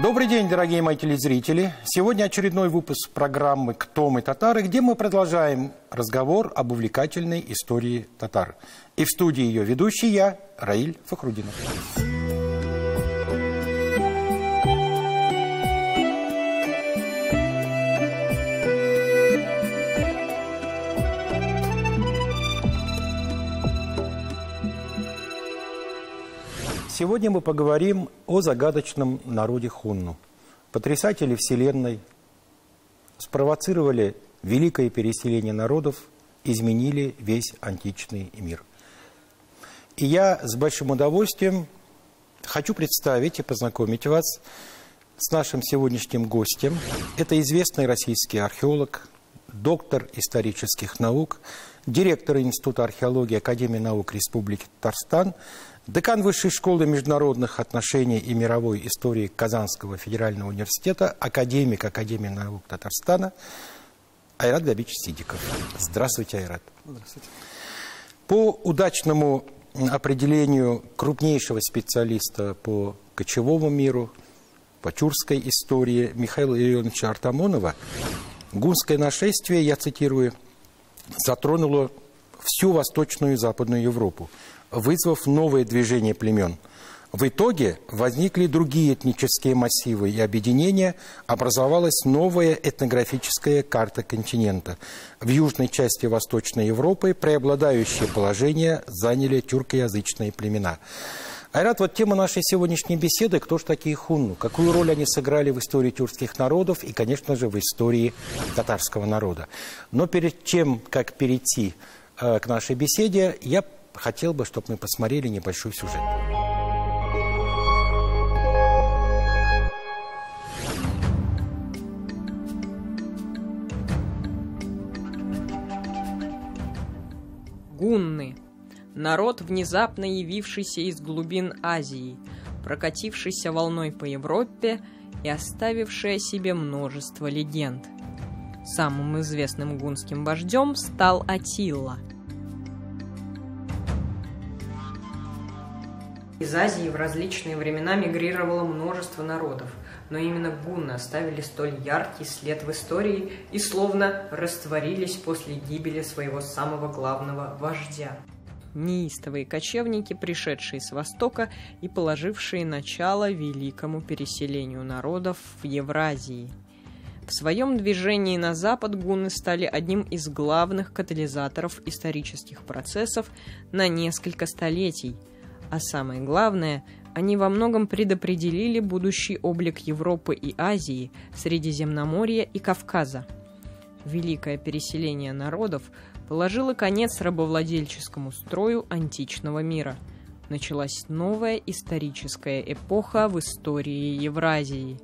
Добрый день, дорогие мои телезрители. Сегодня очередной выпуск программы «Кто мы, татары», где мы продолжаем разговор об увлекательной истории татар. И в студии ее ведущий я, Раиль Фахрудинов. Сегодня мы поговорим о загадочном народе хунну. Потрясатели Вселенной спровоцировали великое переселение народов, изменили весь античный мир. И я с большим удовольствием хочу представить и познакомить вас с нашим сегодняшним гостем. Это известный российский археолог, доктор исторических наук, директор Института археологии Академии наук Республики Татарстан, декан Высшей школы международных отношений и мировой истории Казанского федерального университета, академик Академии наук Татарстана Айрат Габич Сидиков. Здравствуйте, Айрат. Здравствуйте. По удачному определению крупнейшего специалиста по кочевому миру, по тюркской истории Михаила Илларионовича Артамонова, гунское нашествие, я цитирую, затронуло всю Восточную и Западную Европу, вызвав новое движение племен. В итоге возникли другие этнические массивы и объединения, образовалась новая этнографическая карта континента. В южной части Восточной Европы преобладающее положение заняли тюркоязычные племена. Айрат, вот тема нашей сегодняшней беседы: кто же такие хунну, какую роль они сыграли в истории тюркских народов и, конечно же, в истории татарского народа. Но перед тем, как перейти к нашей беседе, я хотел бы, чтобы мы посмотрели небольшой сюжет. Гунны. Народ, внезапно явившийся из глубин Азии, прокатившийся волной по Европе и оставивший о себе множество легенд. Самым известным гунским вождем стал Аттила. Из Азии в различные времена мигрировало множество народов, но именно гунны оставили столь яркий след в истории и словно растворились после гибели своего самого главного вождя. Неистовые кочевники, пришедшие с Востока и положившие начало великому переселению народов в Евразии. В своем движении на запад гунны стали одним из главных катализаторов исторических процессов на несколько столетий. А самое главное, они во многом предопределили будущий облик Европы и Азии, Средиземноморья и Кавказа. Великое переселение народов положило конец рабовладельческому строю античного мира. Началась новая историческая эпоха в истории Евразии.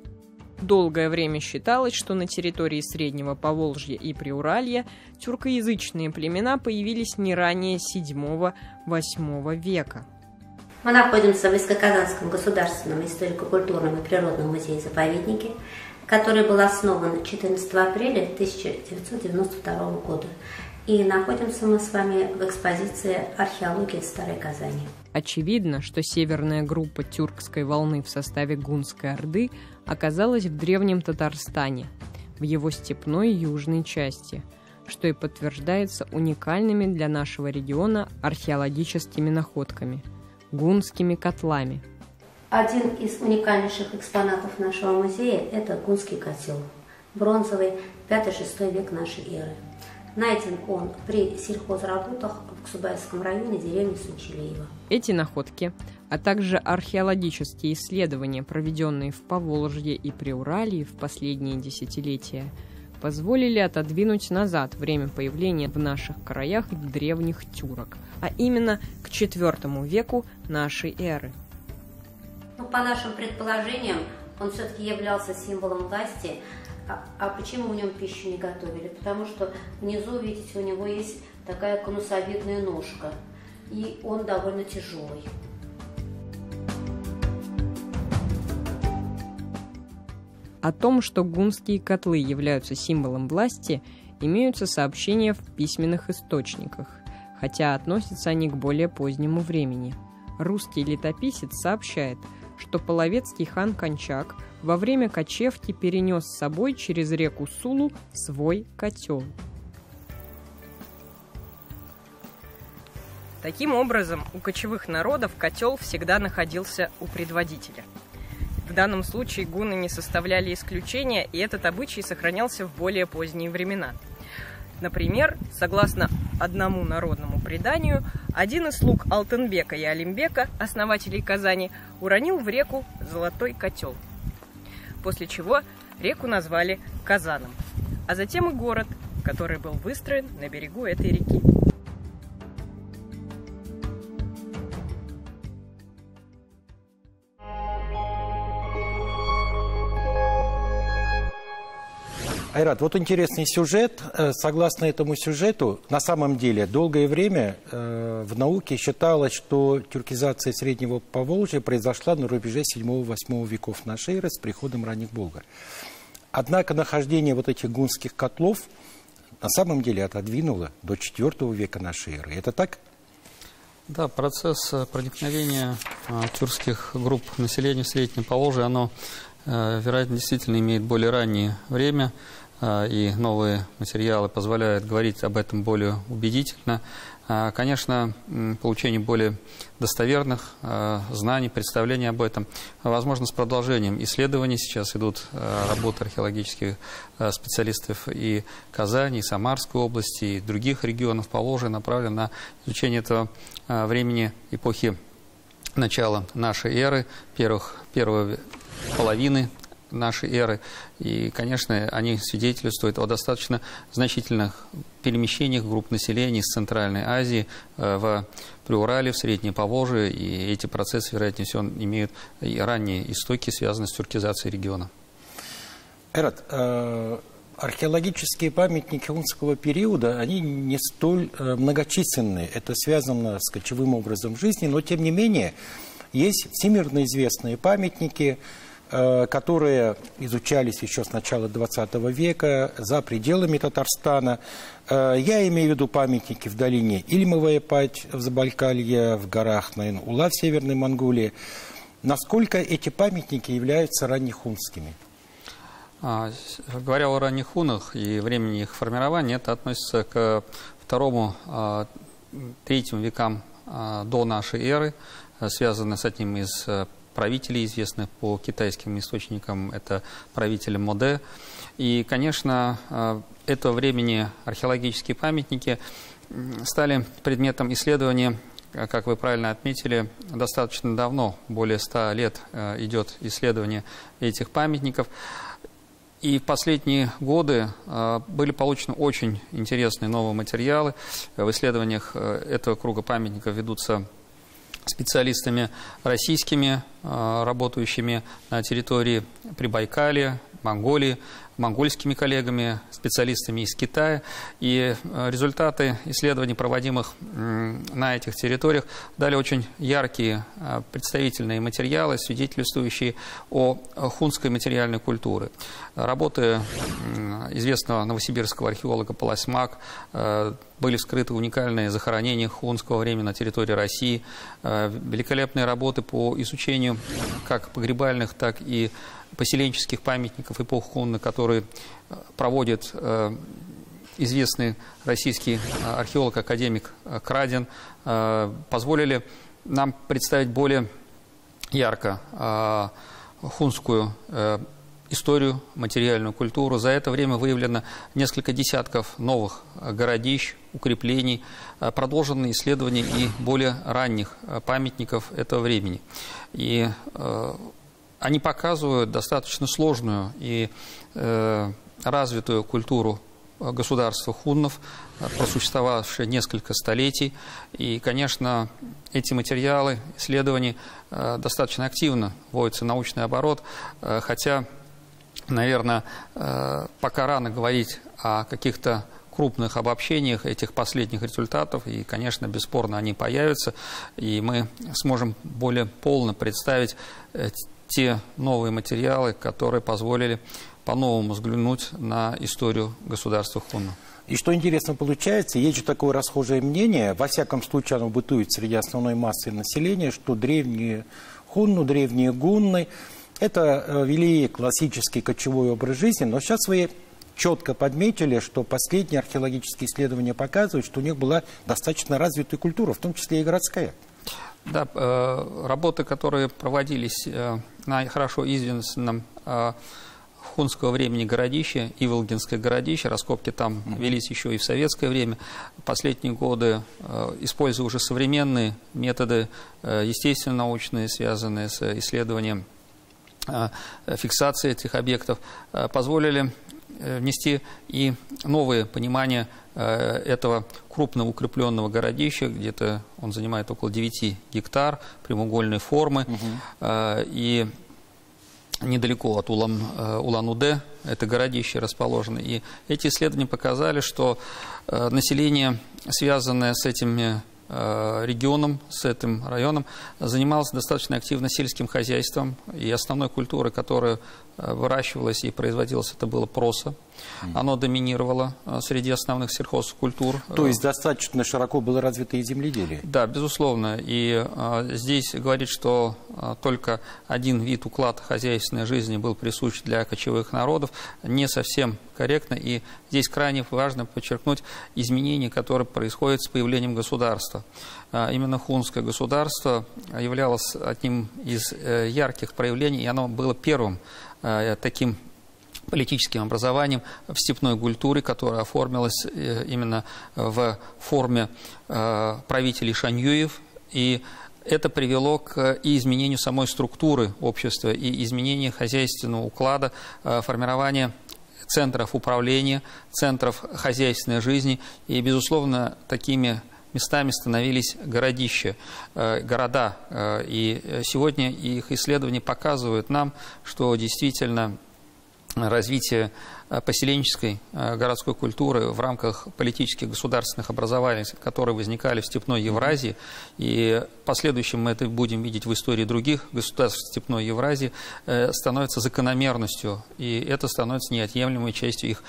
Долгое время считалось, что на территории Среднего Поволжья и Приуралья тюркоязычные племена появились не ранее VII-VIII века. Мы находимся в Иско-Казанском государственном историко-культурном и природном музее-заповеднике, который был основан 14 апреля 1992 года. И находимся мы с вами в экспозиции «Археология Старой Казани». Очевидно, что северная группа тюркской волны в составе Гунской Орды оказалась в древнем Татарстане, в его степной южной части, что и подтверждается уникальными для нашего региона археологическими находками – гунскими котлами. Один из уникальнейших экспонатов нашего музея – это гунский котел, бронзовый, 5-6 век нашей эры. Найден он при сельхозработах в Ксубайском районе деревни Сунчелеево. Эти находки, а также археологические исследования, проведенные в Поволжье и Приуралье в последние десятилетия, позволили отодвинуть назад время появления в наших краях древних тюрок, а именно к IV веку нашей эры. По нашим предположениям, он все-таки являлся символом власти. А почему в нем пищу не готовили? Потому что внизу, видите, у него есть такая конусовидная ножка, и он довольно тяжелый. О том, что гунские котлы являются символом власти, имеются сообщения в письменных источниках, хотя относятся они к более позднему времени. Русский летописец сообщает, что половецкий хан Кончак во время кочевки перенес с собой через реку Сулу свой котел. Таким образом, у кочевых народов котел всегда находился у предводителя. В данном случае гунны не составляли исключения, и этот обычай сохранялся в более поздние времена. Например, согласно одному народному преданию, один из слуг Алтынбека и Алимбека, основателей Казани, уронил в реку золотой котел, после чего реку назвали Казаном, а затем и город, который был выстроен на берегу этой реки. Айрат, вот интересный сюжет. Согласно этому сюжету, на самом деле, долгое время в науке считалось, что тюркизация Среднего Поволжья произошла на рубеже 7-8 веков нашей эры с приходом ранних болгар. Однако нахождение вот этих гунских котлов на самом деле отодвинуло до 4 века нашей эры. Это так? Да, процесс проникновения тюркских групп населения в Среднем Поволжье, оно, вероятно, действительно имеет более раннее время, и новые материалы позволяют говорить об этом более убедительно. Конечно, получение более достоверных знаний, представлений об этом, возможно, с продолжением исследований. Сейчас идут работы археологических специалистов и Казани, и Самарской области, и других регионов Поволжья, направлены на изучение этого времени эпохи начала нашей эры, первой половины нашей эры. И, конечно, они свидетельствуют о достаточно значительных перемещениях групп населения из Центральной Азии в Приурале, в Среднее Поволжье. И эти процессы, вероятнее всего, имеют и ранние истоки, связанные с тюркизацией региона. Айрат, археологические памятники хунского периода, они не столь многочисленны. Это связано с кочевым образом жизни, но, тем не менее, есть всемирно известные памятники, которые изучались еще с начала 20 века за пределами Татарстана. Я имею в виду памятники в долине Ильмовая Падь в Забайкалье, в горах Найн-Ула в Северной Монголии. Насколько эти памятники являются раннехунскими? Говоря о ранних хунах и времени их формирования, это относится к 2-3 векам до нашей эры, связано с одним из правителей, известных по китайским источникам, это правитель Моде. И, конечно, этого времени археологические памятники стали предметом исследования, как вы правильно отметили, достаточно давно, более 100 лет идет исследование этих памятников. И в последние годы были получены очень интересные новые материалы. В исследованиях этого круга памятников ведутся специалистами российскими, работающими на территории Прибайкалья, Монголии, монгольскими коллегами, специалистами из Китая. И результаты исследований, проводимых на этих территориях, дали очень яркие представительные материалы, свидетельствующие о хунской материальной культуре. Работы известного новосибирского археолога Полосьмак, были вскрыты уникальные захоронения хунского времени на территории России, великолепные работы по изучению как погребальных, так и поселенческих памятников эпох хунны, которые проводит известный российский археолог-академик Крадин, позволили нам представить более ярко хунскую историю, материальную культуру. За это время выявлено несколько десятков новых городищ, укреплений, продолжены исследования и более ранних памятников этого времени. И они показывают достаточно сложную и развитую культуру государства хуннов, просуществовавшие несколько столетий. И, конечно, эти материалы, исследования достаточно активно вводятся в научный оборот, хотя, наверное, пока рано говорить о каких-то крупных обобщениях этих последних результатов, и, конечно, бесспорно они появятся, и мы сможем более полно представить те новые материалы, которые позволили по-новому взглянуть на историю государства хунна. И что интересно получается, есть же такое расхожее мнение, во всяком случае оно бытует среди основной массы населения, что древние хунну, древние гунны. Это вели классический кочевой образ жизни, но сейчас вы четко подметили, что последние археологические исследования показывают, что у них была достаточно развитая культура, в том числе и городская. Да, работы, которые проводились на хорошо известном хунского времени городище, Иволгинское городище, раскопки там велись еще и в советское время. В последние годы, используя уже современные методы естественно-научные, связанные с исследованием фиксации этих объектов, позволили внести и новые понимания этого крупного укрепленного городища, где-то он занимает около 9 гектар, прямоугольной формы, и недалеко от Улан-Удэ это городище расположено. И эти исследования показали, что население, связанное с этим регионом, с этим районом, занималось достаточно активно сельским хозяйством, и основной культурой, которая выращивалась и производилась, это было проса. Оно доминировало среди основных сельхозкультур. То есть достаточно широко было развито и земледелие? Да, безусловно. И здесь говорить, что только один вид, уклад хозяйственной жизни был присущ для кочевых народов, не совсем корректно. И здесь крайне важно подчеркнуть изменения, которые происходят с появлением государства. Именно хунское государство являлось одним из ярких проявлений, и оно было первым таким политическим образованием в степной культуре, которая оформилась именно в форме правителей шаньюев. И это привело к изменению самой структуры общества и изменению хозяйственного уклада, формирования центров управления, центров хозяйственной жизни. И, безусловно, такими местами становились городища, города. И сегодня их исследования показывают нам, что действительно развитие поселенческой городской культуры в рамках политических государственных образований, которые возникали в степной Евразии, и в последующем мы это будем видеть в истории других государств степной Евразии, становится закономерностью, и это становится неотъемлемой частью их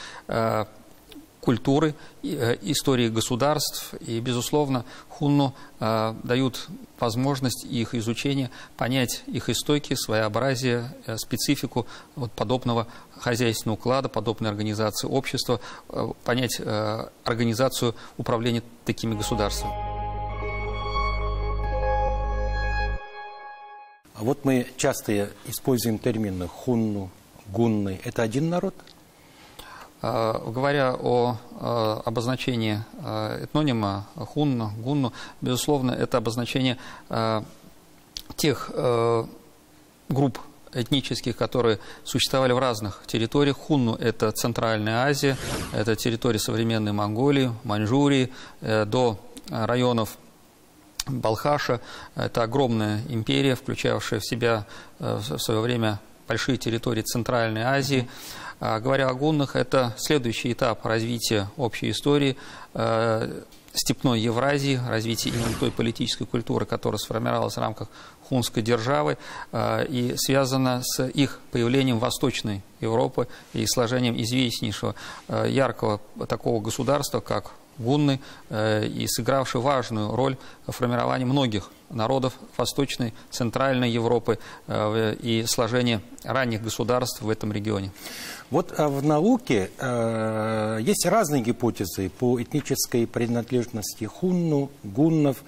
культуры, истории государств, и, безусловно, хунну дают возможность их изучения, понять их истоки, своеобразие, специфику вот подобного хозяйственного уклада, подобной организации общества, понять организацию управления такими государствами. Вот мы часто используем термины хунну, гунны. Это один народ? Говоря о обозначении этнонима хунну, гунну, безусловно, это обозначение тех групп этнических, которые существовали в разных территориях. Хунну – это Центральная Азия, это территория современной Монголии, Маньчжурии, до районов Балхаша. Это огромная империя, включавшая в себя в свое время большие территории Центральной Азии. Говоря о гуннах, это следующий этап развития общей истории степной Евразии, развития именно той политической культуры, которая сформировалась в рамках хунской державы и связана с их появлением в Восточной Европы и сложением известнейшего яркого такого государства, как гунны, и сыгравший важную роль в формировании многих народов Восточной, Центральной Европы и сложении ранних государств в этом регионе. Вот в науке есть разные гипотезы по этнической принадлежности хунну, гуннов.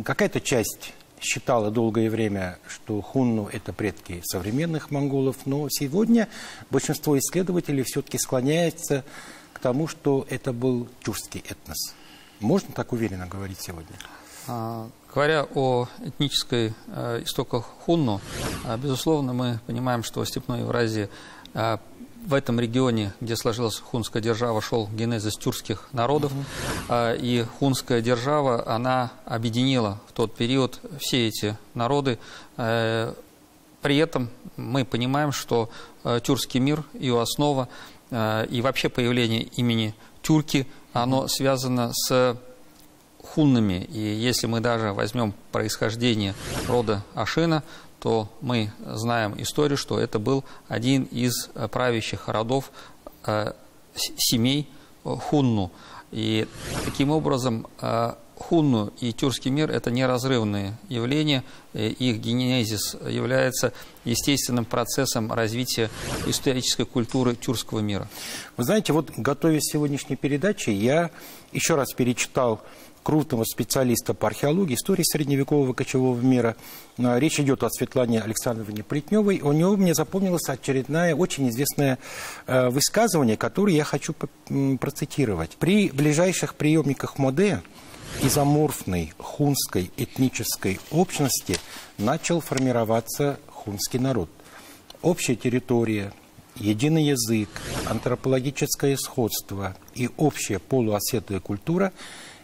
Какая-то часть считала долгое время, что хунну – это предки современных монголов, но сегодня большинство исследователей все-таки склоняется к тому, что это был тюркский этнос. Можно так уверенно говорить сегодня? Говоря о этнической истоках хунну, безусловно, мы понимаем, что в степной Евразии в этом регионе, где сложилась хунская держава, шел генез тюркских народов, и хунская держава, она объединила в тот период все эти народы. При этом мы понимаем, что тюркский мир, его основа и вообще появление имени тюрки, оно связано с хуннами. И если мы даже возьмем происхождение рода Ашина, то мы знаем историю, что это был один из правящих родов семей хунну. И таким образом хунну и тюркский мир – это неразрывные явления. Их генезис является естественным процессом развития исторической культуры тюркского мира. Вы знаете, вот готовясь к сегодняшней передаче, я еще раз перечитал крупного специалиста по археологии, истории средневекового кочевого мира. Речь идет о Светлане Александровне Плетневой. У него мне запомнилось очередное, очень известное высказывание, которое я хочу процитировать. При ближайших приемниках МОДЭ изоморфной хунской этнической общности начал формироваться хунский народ. Общая территория, единый язык, антропологическое сходство и общая полуоседлая культура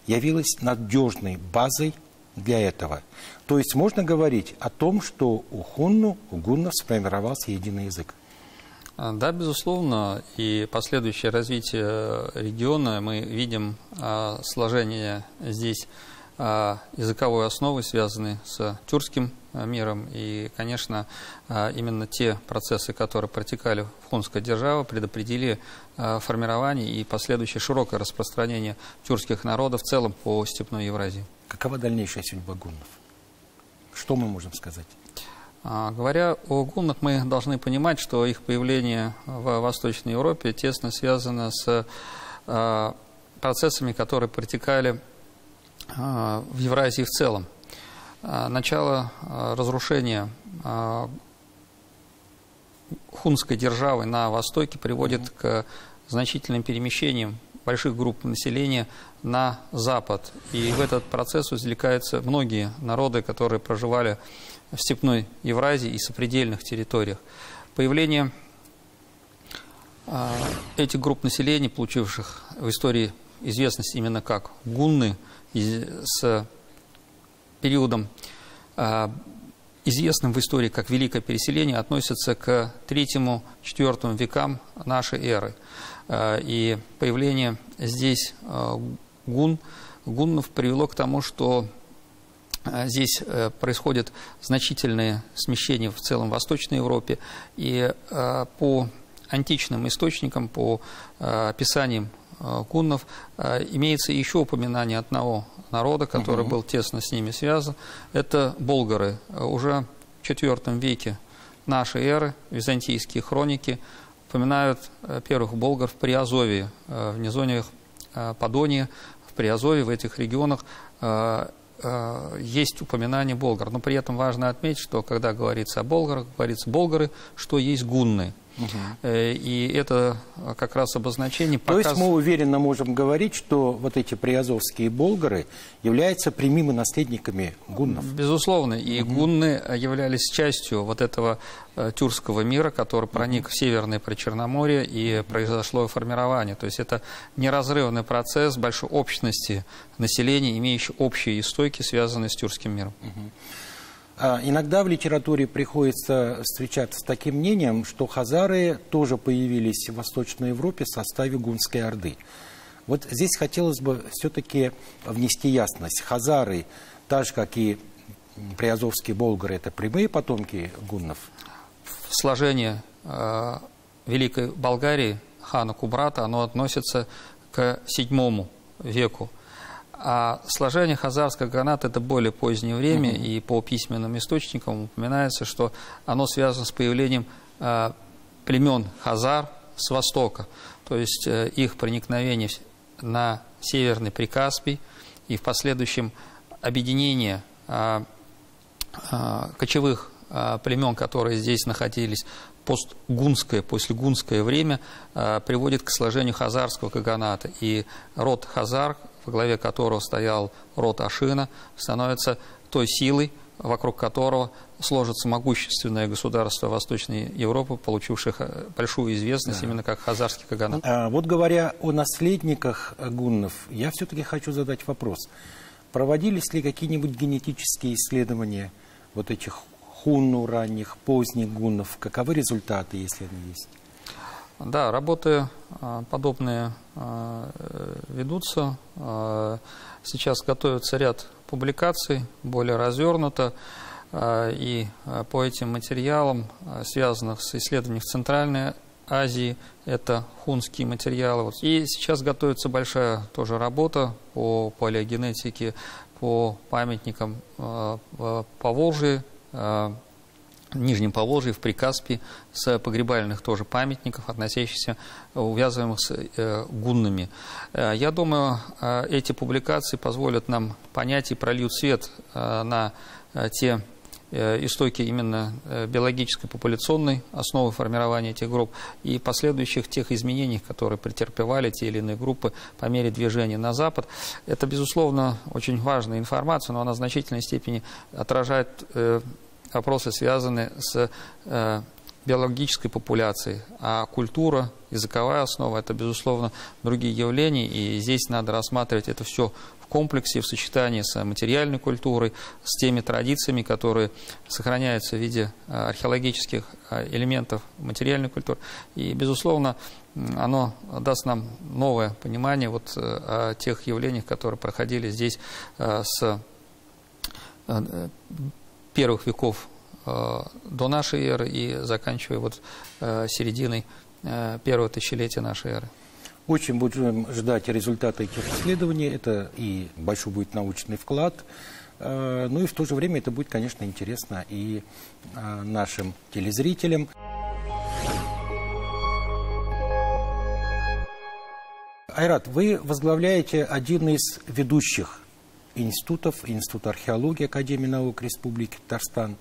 явилась надежной базой для этого. То есть можно говорить о том, что у гуннов сформировался единый язык. Да, безусловно, и последующее развитие региона мы видим сложение здесь языковой основы, связанной с тюркским миром. И, конечно, именно те процессы, которые протекали в хунской державе, предопределили формирование и последующее широкое распространение тюркских народов в целом по степной Евразии. Какова дальнейшая судьба гуннов? Что мы можем сказать? Говоря о гуннах, мы должны понимать, что их появление в Восточной Европе тесно связано с процессами, которые протекали в Евразии в целом. Начало разрушения хунской державы на Востоке приводит к значительным перемещениям больших групп населения на Запад. И в этот процесс извлекаются многие народы, которые проживали в степной Евразии и сопредельных территориях. Появление этих групп населения, получивших в истории известность именно как гунны, с периодом, известным в истории как Великое Переселение, относятся к III-IV векам нашей эры. И появление здесь гуннов привело к тому, что здесь происходят значительные смещения в целом в Восточной Европе. И по античным источникам, по описаниям гуннов, имеется еще упоминание одного народа, который был тесно с ними связан. Это болгары. Уже в IV веке нашей эры византийские хроники упоминают первых болгар в Приазовье, в низовьях Подонии, в Приазовье, в этих регионах есть упоминание болгар. Но при этом важно отметить, что когда говорится о болгарах, говорится болгары, что есть гунны. И это как раз обозначение показывает... То есть мы уверенно можем говорить, что вот эти приазовские болгары являются прямыми наследниками гуннов. Безусловно. И гунны являлись частью вот этого тюркского мира, который проник в Северное Причерноморье, и произошло формирование. То есть это неразрывный процесс большой общности населения, имеющий общие истоки, связанные с тюркским миром. Иногда в литературе приходится встречаться с таким мнением, что хазары тоже появились в Восточной Европе в составе гунской орды. Вот здесь хотелось бы все-таки внести ясность. Хазары, так же как и приазовские болгары, это прямые потомки гуннов? Сложение Великой Болгарии, хана Кубрата, оно относится к VII веку. А сложение хазарского каганата – это более позднее время, и по письменным источникам упоминается, что оно связано с появлением племен хазар с востока, то есть их проникновение на Северный Прикаспий и в последующем объединение кочевых племен, которые здесь находились постгунское, послегунское время, приводит к сложению хазарского каганата. И род хазар, во главе которого стоял род Ашина, становится той силой, вокруг которого сложится могущественное государство Восточной Европы, получивших большую известность именно как хазарский каганат. Вот говоря о наследниках гуннов, я все-таки хочу задать вопрос. Проводились ли какие-нибудь генетические исследования вот этих хунну ранних, поздних гуннов? Каковы результаты, если они есть? Да, работы подобные ведутся. Сейчас готовится ряд публикаций, более развернуто. И по этим материалам, связанных с исследованием в Центральной Азии, это хунские материалы. И сейчас готовится большая тоже работа по палеогенетике, по памятникам по Волжье, Нижнем Поволжье, в Прикаспии, с погребальных тоже памятников, относящихся, увязываемых с гуннами. Я думаю, эти публикации позволят нам понять и прольют свет на те истоки именно биологической популяционной основы формирования этих групп и последующих тех изменений, которые претерпевали те или иные группы по мере движения на запад. Это, безусловно, очень важная информация, но она в значительной степени отражает вопросы, связанные с биологической популяцией, а культура, языковая основа – это, безусловно, другие явления, и здесь надо рассматривать это все в комплексе, в сочетании с материальной культурой, с теми традициями, которые сохраняются в виде археологических элементов материальной культуры. И, безусловно, оно даст нам новое понимание вот о тех явлениях, которые проходили здесь с первых веков до нашей эры и заканчивая вот серединой первого тысячелетия нашей эры. Очень будем ждать результаты этих исследований. Это и большой будет научный вклад. Ну и в то же время это будет, конечно, интересно и нашим телезрителям. Айрат, вы возглавляете один из ведущих институтов, Институт археологии Академии наук Республики Татарстан.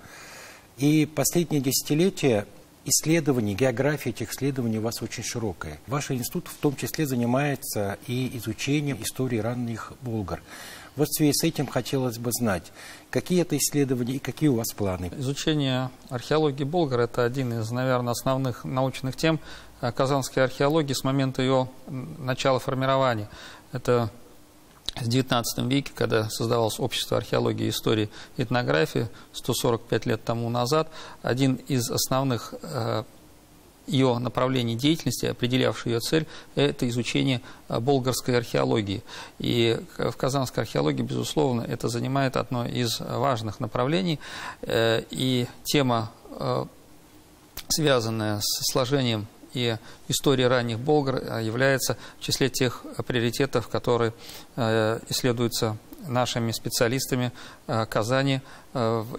И последние десятилетия исследований, география этих исследований у вас очень широкая. Ваш институт в том числе занимается и изучением истории ранних болгар. Вот в связи с этим хотелось бы знать, какие это исследования и какие у вас планы? Изучение археологии болгар – это один из, наверное, основных научных тем казанской археологии с момента ее начала формирования. Это в XIX веке, когда создавалось общество археологии, истории и этнографии 145 лет тому назад, один из основных ее направлений деятельности, определявший ее цель, это изучение болгарской археологии. И в казанской археологии, безусловно, это занимает одно из важных направлений. И тема, связанная с сложением и история ранних болгар, является в числе тех приоритетов, которые исследуются нашими специалистами Казани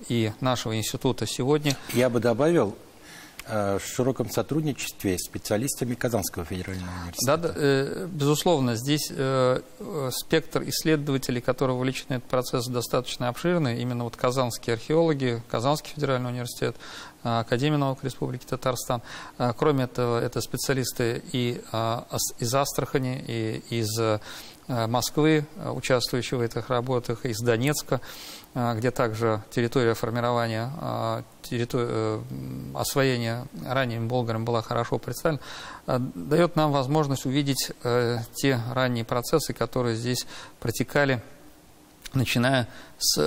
и нашего института сегодня. Я бы добавил, в широком сотрудничестве с специалистами Казанского федерального университета. Да, безусловно, здесь спектр исследователей, которые вовлечены в этот процесс, достаточно обширный. Именно вот казанские археологи, Казанский федеральный университет, Академия наук Республики Татарстан. Кроме этого, это специалисты и из Астрахани, и из Москвы, участвующие в этих работах, из Донецка, где также территория формирования, освоения ранними болгарами была хорошо представлена, дает нам возможность увидеть те ранние процессы, которые здесь протекали, начиная с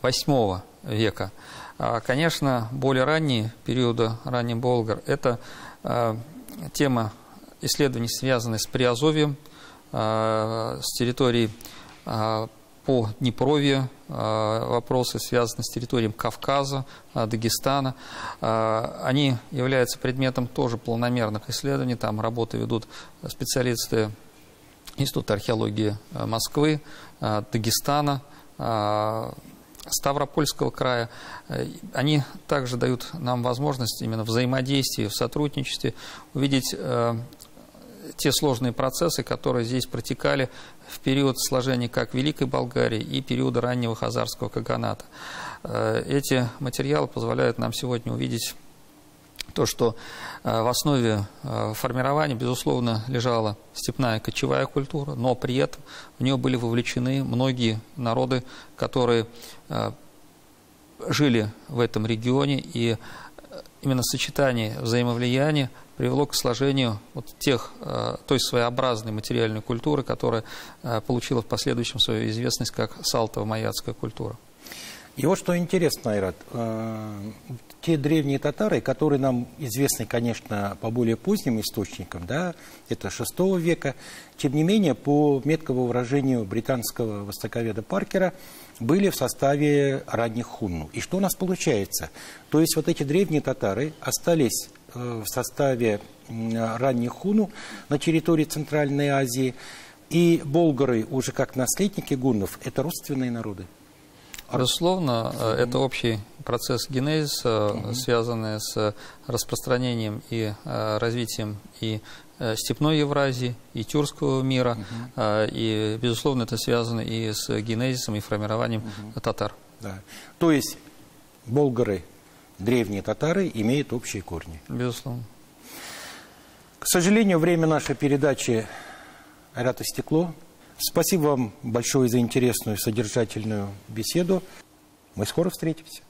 VIII века. Конечно, более ранние периоды ранних болгар – это тема исследований, связанных с Приазовьем, с территорией по Днепровье, вопросы, связанные с территорией Кавказа, Дагестана. Они являются предметом тоже планомерных исследований. Там работы ведут специалисты Института археологии Москвы, Дагестана, Ставропольского края. Они также дают нам возможность именно взаимодействия, в сотрудничестве увидеть те сложные процессы, которые здесь протекали в период сложения как Великой Болгарии и периода раннего хазарского каганата. Эти материалы позволяют нам сегодня увидеть то, что в основе формирования, безусловно, лежала степная кочевая культура, но при этом в нее были вовлечены многие народы, которые жили в этом регионе, и именно сочетание взаимовлияния привело к сложению вот той своеобразной материальной культуры, которая получила в последующем свою известность как салтово-маяцкая культура. И вот что интересно, Айрат, те древние татары, которые нам известны, конечно, по более поздним источникам, да, это VI века, тем не менее, по меткому выражению британского востоковеда Паркера, были в составе ранних хунну. И что у нас получается? То есть вот эти древние татары остались в составе ранних хуну на территории Центральной Азии. И болгары, уже как наследники гуннов, это родственные народы. Безусловно, это общий процесс генезиса, связанный с распространением и развитием и степной Евразии, и тюркского мира. И, безусловно, это связано и с генезисом, и формированием татар. Да. То есть болгары, древние татары, имеют общие корни. Безусловно. К сожалению, время нашей передачи ряд истекло. Спасибо вам большое за интересную, содержательную беседу. Мы скоро встретимся.